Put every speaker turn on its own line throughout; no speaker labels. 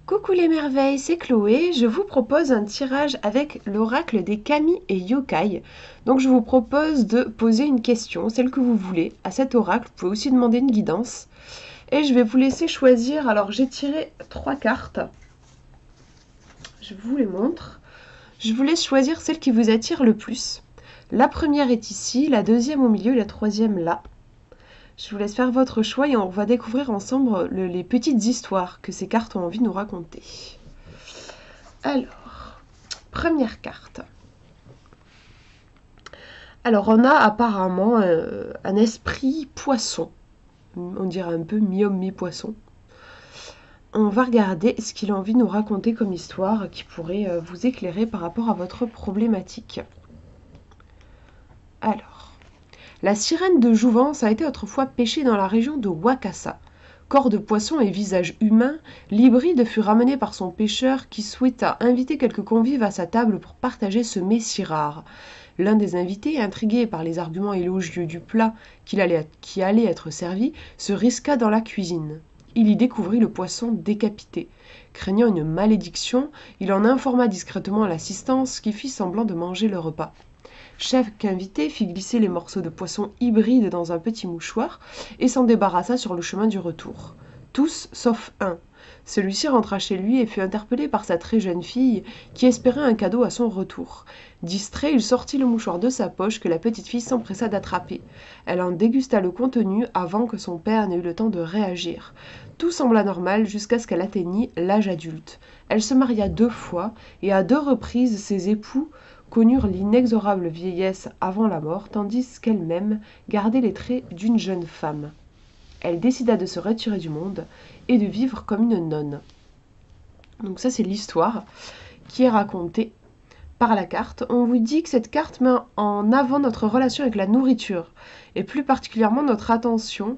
Coucou les merveilles, c'est Chloé. Je vous propose un tirage avec l'oracle des kami et yokai. Donc je vous propose de poser une question, celle que vous voulez, à cet oracle. Vous pouvez aussi demander une guidance. Et je vais vous laisser choisir. Alors j'ai tiré 3 cartes. Je vous les montre. Je vous laisse choisir celle qui vous attire le plus. La première est ici, la deuxième au milieu et la troisième là. Je vous laisse faire votre choix et on va découvrir ensemble les petites histoires que ces cartes ont envie de nous raconter. Alors, première carte. Alors, on a apparemment un esprit poisson. On dirait un peu mi-homme, mi-poisson. On va regarder ce qu'il a envie de nous raconter comme histoire qui pourrait vous éclairer par rapport à votre problématique. Alors, la sirène de Jouvence a été autrefois pêchée dans la région de Wakasa. Corps de poisson et visage humain, l'hybride fut ramené par son pêcheur qui souhaita inviter quelques convives à sa table pour partager ce mets si rare. L'un des invités, intrigué par les arguments élogieux du plat qui allait être servi, se risqua dans la cuisine. Il y découvrit le poisson décapité. Craignant une malédiction, il en informa discrètement l'assistance qui fit semblant de manger le repas. Chaque invité fit glisser les morceaux de poisson hybride dans un petit mouchoir et s'en débarrassa sur le chemin du retour. Tous sauf un. Celui-ci rentra chez lui et fut interpellé par sa très jeune fille qui espérait un cadeau à son retour. Distrait, il sortit le mouchoir de sa poche que la petite fille s'empressa d'attraper. Elle en dégusta le contenu avant que son père n'ait eu le temps de réagir. Tout sembla normal jusqu'à ce qu'elle atteignît l'âge adulte. Elle se maria 2 fois et à 2 reprises ses époux connurent l'inexorable vieillesse avant la mort, tandis qu'elle-même gardait les traits d'une jeune femme. Elle décida de se retirer du monde et de vivre comme une nonne. Donc ça, c'est l'histoire qui est racontée par la carte. On vous dit que cette carte met en avant notre relation avec la nourriture, et plus particulièrement notre attention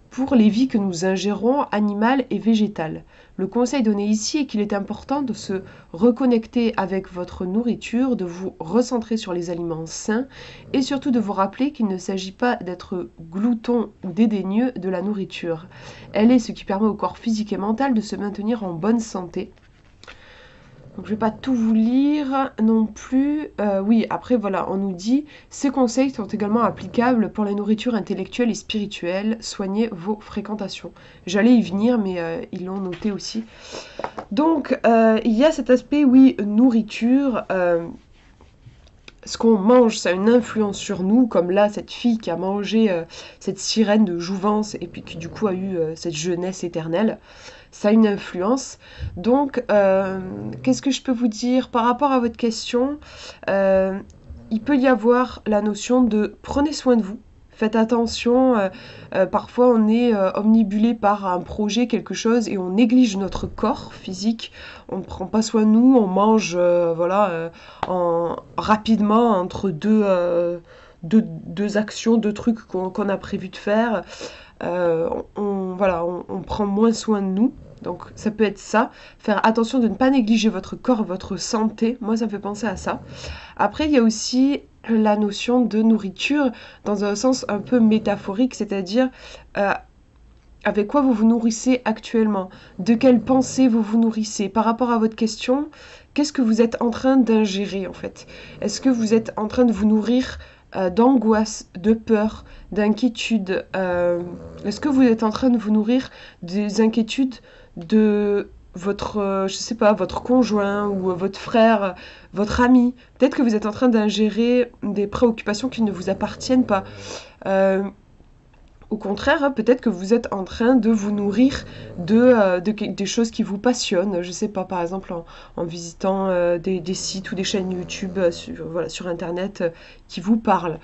pour les vies que nous ingérons, animales et végétales. Le conseil donné ici est qu'il est important de se reconnecter avec votre nourriture, de vous recentrer sur les aliments sains et surtout de vous rappeler qu'il ne s'agit pas d'être glouton ou dédaigneux de la nourriture. Elle est ce qui permet au corps physique et mental de se maintenir en bonne santé. Donc je ne vais pas tout vous lire non plus. Oui, après voilà, on nous dit ces conseils sont également applicables pour la nourriture intellectuelle et spirituelle. Soignez vos fréquentations. J'allais y venir, mais ils l'ont noté aussi. Donc il y a cet aspect, oui, nourriture. Ce qu'on mange, ça a une influence sur nous, comme là, cette fille qui a mangé cette sirène de Jouvence et puis qui du coup a eu cette jeunesse éternelle. Ça a une influence. Donc, qu'est-ce que je peux vous dire par rapport à votre question? Il peut y avoir la notion de prenez soin de vous. Faites attention, parfois on est omnibulé par un projet, quelque chose, et on néglige notre corps physique. On ne prend pas soin de nous, on mange rapidement entre deux actions, 2 trucs qu'on a prévu de faire. On prend moins soin de nous. Donc ça peut être ça. Faire attention de ne pas négliger votre corps, votre santé. Moi, ça me fait penser à ça. Après, il y a aussi la notion de nourriture dans un sens un peu métaphorique, c'est-à-dire avec quoi vous vous nourrissez actuellement, de quelles pensées vous vous nourrissez. Par rapport à votre question, qu'est-ce que vous êtes en train d'ingérer en fait? Est-ce que vous êtes en train de vous nourrir d'angoisse, de peur, d'inquiétude? Est-ce que vous êtes en train de vous nourrir des inquiétudes de votre, je sais pas, votre conjoint ou votre frère, votre ami? Peut-être que vous êtes en train d'ingérer des préoccupations qui ne vous appartiennent pas. Au contraire, peut-être que vous êtes en train de vous nourrir des choses qui vous passionnent. Je sais pas, par exemple en visitant des sites ou des chaînes YouTube sur Internet qui vous parlent,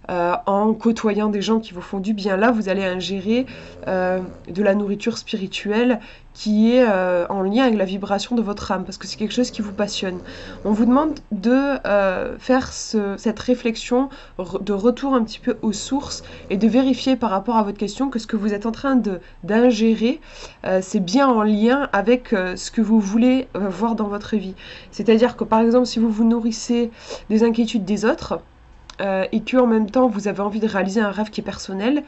en côtoyant des gens qui vous font du bien. Là, vous allez ingérer de la nourriture spirituelle qui est en lien avec la vibration de votre âme, parce que c'est quelque chose qui vous passionne. On vous demande de faire cette réflexion de retour un petit peu aux sources et de vérifier par rapport à votre question que ce que vous êtes en train d'ingérer, c'est bien en lien avec ce que vous voulez voir dans votre vie. C'est-à-dire que par exemple, si vous vous nourrissez des inquiétudes des autres, et que en même temps vous avez envie de réaliser un rêve qui est personnel,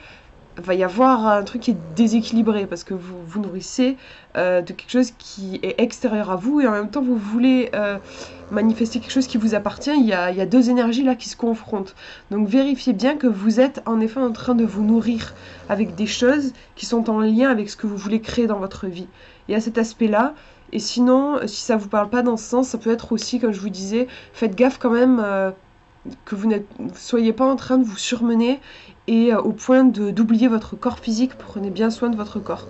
va y avoir un truc qui est déséquilibré parce que vous vous nourrissez de quelque chose qui est extérieur à vous et en même temps vous voulez manifester quelque chose qui vous appartient. Il y a deux énergies là qui se confrontent. Donc vérifiez bien que vous êtes en effet en train de vous nourrir avec des choses qui sont en lien avec ce que vous voulez créer dans votre vie. Il y a cet aspect-là. Et sinon, si ça vous parle pas dans ce sens, ça peut être aussi, comme je vous disais, faites gaffe quand même que vous ne soyez pas en train de vous surmener et au point d'oublier votre corps physique. Prenez bien soin de votre corps.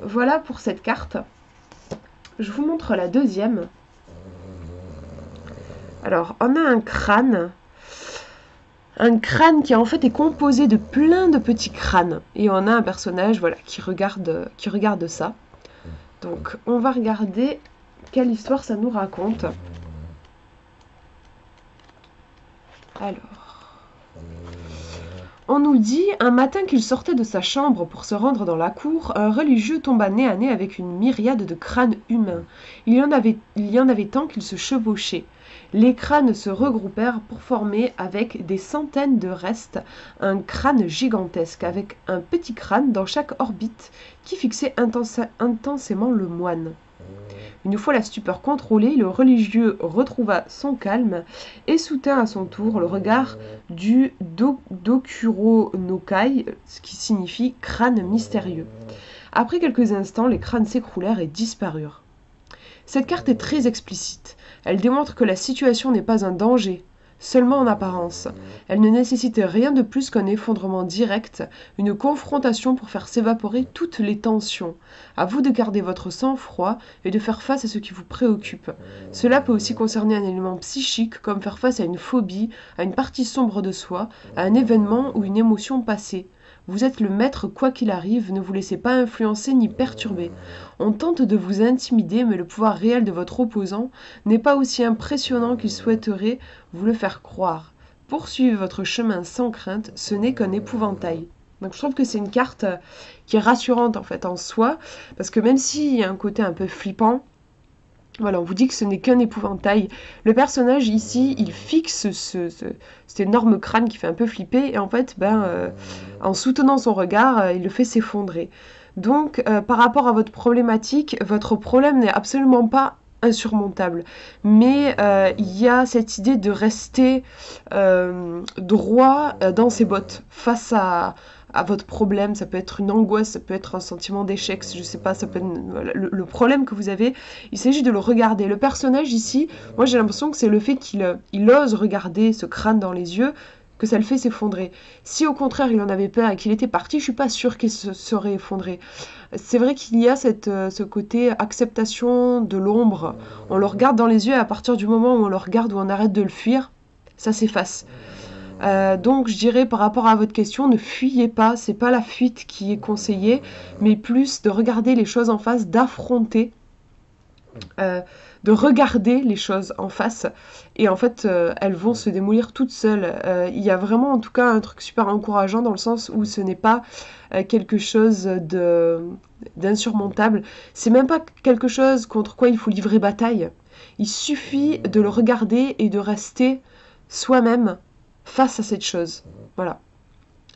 Voilà pour cette carte. Je vous montre la deuxième. Alors, on a un crâne. Un crâne qui en fait est composé de plein de petits crânes. Et on a un personnage voilà, qui regarde ça. Donc, on va regarder quelle histoire ça nous raconte. Alors, on nous dit, un matin qu'il sortait de sa chambre pour se rendre dans la cour, un religieux tomba nez à nez avec une myriade de crânes humains. Il y en avait tant qu'ils se chevauchaient. Les crânes se regroupèrent pour former, avec des centaines de restes, un crâne gigantesque, avec un petit crâne dans chaque orbite qui fixait intensément le moine. Une fois la stupeur contrôlée, le religieux retrouva son calme et soutint à son tour le regard du Dokuro no Kai, ce qui signifie crâne mystérieux. Après quelques instants, les crânes s'écroulèrent et disparurent. Cette carte est très explicite. Elle démontre que la situation n'est pas un danger, seulement en apparence. Elle ne nécessite rien de plus qu'un effondrement direct, une confrontation pour faire s'évaporer toutes les tensions. À vous de garder votre sang-froid et de faire face à ce qui vous préoccupe. Cela peut aussi concerner un élément psychique, comme faire face à une phobie, à une partie sombre de soi, à un événement ou une émotion passée. Vous êtes le maître quoi qu'il arrive, ne vous laissez pas influencer ni perturber. On tente de vous intimider, mais le pouvoir réel de votre opposant n'est pas aussi impressionnant qu'il souhaiterait vous le faire croire. Poursuivez votre chemin sans crainte, ce n'est qu'un épouvantail. Donc je trouve que c'est une carte qui est rassurante en fait en soi, parce que même s'il y a un côté un peu flippant, voilà, on vous dit que ce n'est qu'un épouvantail. Le personnage ici, il fixe cet énorme crâne qui fait un peu flipper, et en fait, en soutenant son regard, il le fait s'effondrer. Donc, par rapport à votre problématique, votre problème n'est absolument pas insurmontable. Mais il y a cette idée de rester droit dans ses bottes face à votre problème. Ça peut être une angoisse, ça peut être un sentiment d'échec, je sais pas, ça peut être le problème que vous avez. Il s'agit de le regarder. Le personnage ici, moi j'ai l'impression que c'est le fait qu'il ose regarder ce crâne dans les yeux que ça le fait s'effondrer. Si au contraire il en avait peur et qu'il était parti, je suis pas sûre qu'il se serait effondré. C'est vrai qu'il y a ce côté acceptation de l'ombre. On le regarde dans les yeux et à partir du moment où on le regarde ou on arrête de le fuir, ça s'efface. Donc je dirais par rapport à votre question, ne fuyez pas, c'est pas la fuite qui est conseillée, mais plus de regarder les choses en face, d'affronter, de regarder les choses en face, et en fait elles vont se démolir toutes seules. Il y a vraiment en tout cas un truc super encourageant dans le sens où ce n'est pas quelque chose d'insurmontable, c'est même pas quelque chose contre quoi il faut livrer bataille, il suffit de le regarder et de rester soi-même face à cette chose. Voilà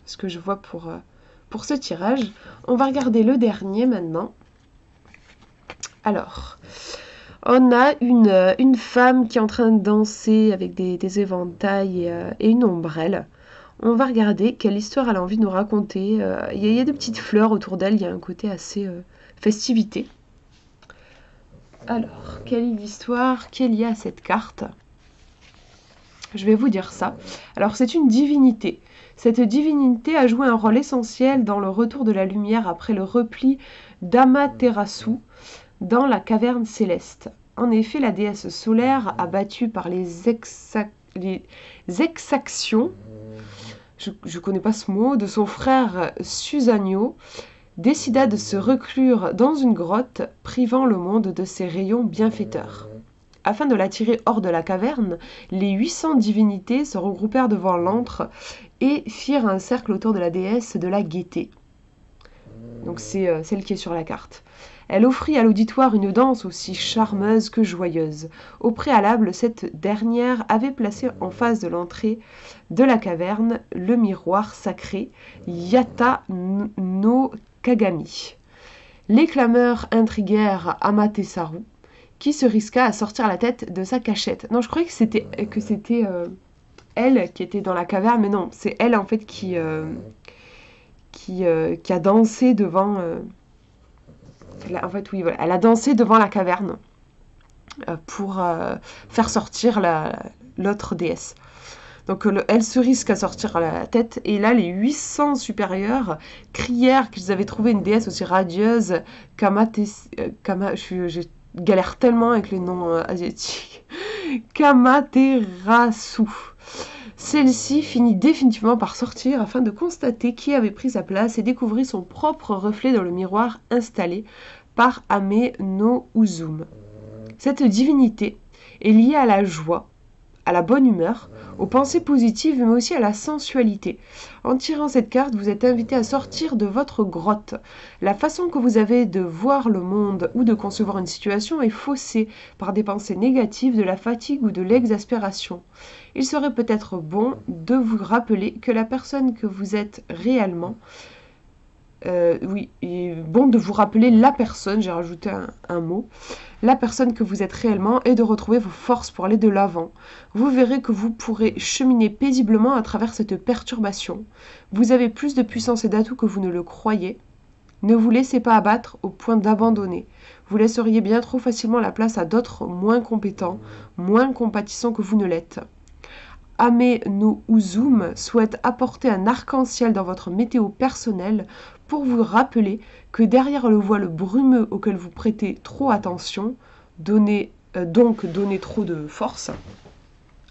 ce que je vois pour ce tirage. On va regarder le dernier maintenant. Alors, on a une femme qui est en train de danser avec des éventails et une ombrelle. On va regarder quelle histoire elle a envie de nous raconter. Il y a des petites fleurs autour d'elle, il y a un côté assez festivité. Alors, quelle est l'histoire qu'il y a à cette carte ? Je vais vous dire ça. Alors c'est une divinité. Cette divinité a joué un rôle essentiel dans le retour de la lumière après le repli d'Amaterasu dans la caverne céleste. En effet, la déesse solaire, abattue par les exactions, je ne connais pas ce mot, de son frère Susanio, décida de se reclure dans une grotte, privant le monde de ses rayons bienfaiteurs. Afin de l'attirer hors de la caverne, les 800 divinités se regroupèrent devant l'antre et firent un cercle autour de la déesse de la gaieté. Donc c'est celle qui est sur la carte. Elle offrit à l'auditoire une danse aussi charmeuse que joyeuse. Au préalable, cette dernière avait placé en face de l'entrée de la caverne le miroir sacré Yata no Kagami. Les clameurs intriguèrent Amaterasu, qui se risqua à sortir la tête de sa cachette. Non, je croyais que c'était elle qui était dans la caverne, mais non, c'est elle en fait qui a dansé devant. En fait, oui, voilà, elle a dansé devant la caverne pour faire sortir l'autre déesse. Donc elle se risque à sortir la tête, et là les 800 supérieurs crièrent qu'ils avaient trouvé une déesse aussi radieuse je galère tellement avec les noms asiatiques. Kamaterasu. Celle-ci finit définitivement par sortir afin de constater qui avait pris sa place et découvrit son propre reflet dans le miroir installé par Ame no Uzume. Cette divinité est liée à la joie, à la bonne humeur, aux pensées positives, mais aussi à la sensualité. En tirant cette carte, vous êtes invité à sortir de votre grotte. La façon que vous avez de voir le monde ou de concevoir une situation est faussée par des pensées négatives, de la fatigue ou de l'exaspération. Il serait peut-être bon de vous rappeler que la personne que vous êtes réellement... bon de vous rappeler la personne, j'ai rajouté un mot, la personne que vous êtes réellement, et de retrouver vos forces pour aller de l'avant. Vous verrez que vous pourrez cheminer paisiblement à travers cette perturbation. Vous avez plus de puissance et d'atouts que vous ne le croyez. Ne vous laissez pas abattre au point d'abandonner. Vous laisseriez bien trop facilement la place à d'autres moins compétents, moins compatissants que vous ne l'êtes. Ame no Uzume souhaite apporter un arc-en-ciel dans votre météo personnelle pour vous rappeler que derrière le voile brumeux auquel vous prêtez trop attention, donner trop de force,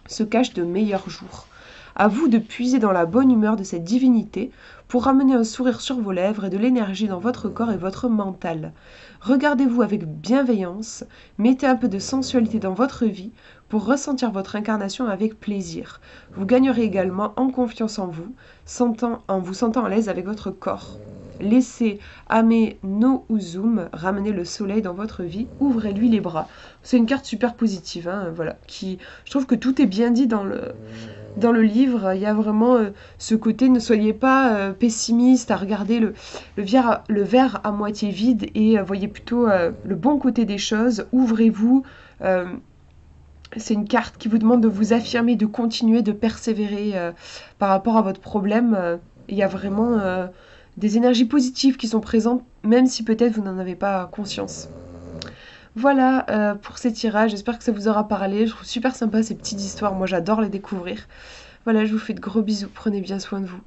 se cachent de meilleurs jours. À vous de puiser dans la bonne humeur de cette divinité pour ramener un sourire sur vos lèvres et de l'énergie dans votre corps et votre mental. Regardez-vous avec bienveillance, mettez un peu de sensualité dans votre vie pour ressentir votre incarnation avec plaisir. Vous gagnerez également en confiance en vous sentant à l'aise avec votre corps. Laissez Ame no Uzume ramener le soleil dans votre vie, ouvrez-lui les bras. C'est une carte super positive, hein, voilà, je trouve que tout est bien dit dans le livre. Il y a vraiment ce côté, ne soyez pas pessimiste à regarder le verre à moitié vide, et voyez plutôt le bon côté des choses, ouvrez-vous. C'est une carte qui vous demande de vous affirmer, de continuer, de persévérer par rapport à votre problème. Il y a vraiment des énergies positives qui sont présentes, même si peut-être vous n'en avez pas conscience. Voilà pour ces tirages, j'espère que ça vous aura parlé. Je trouve super sympa ces petites histoires, moi j'adore les découvrir. Voilà, je vous fais de gros bisous, prenez bien soin de vous.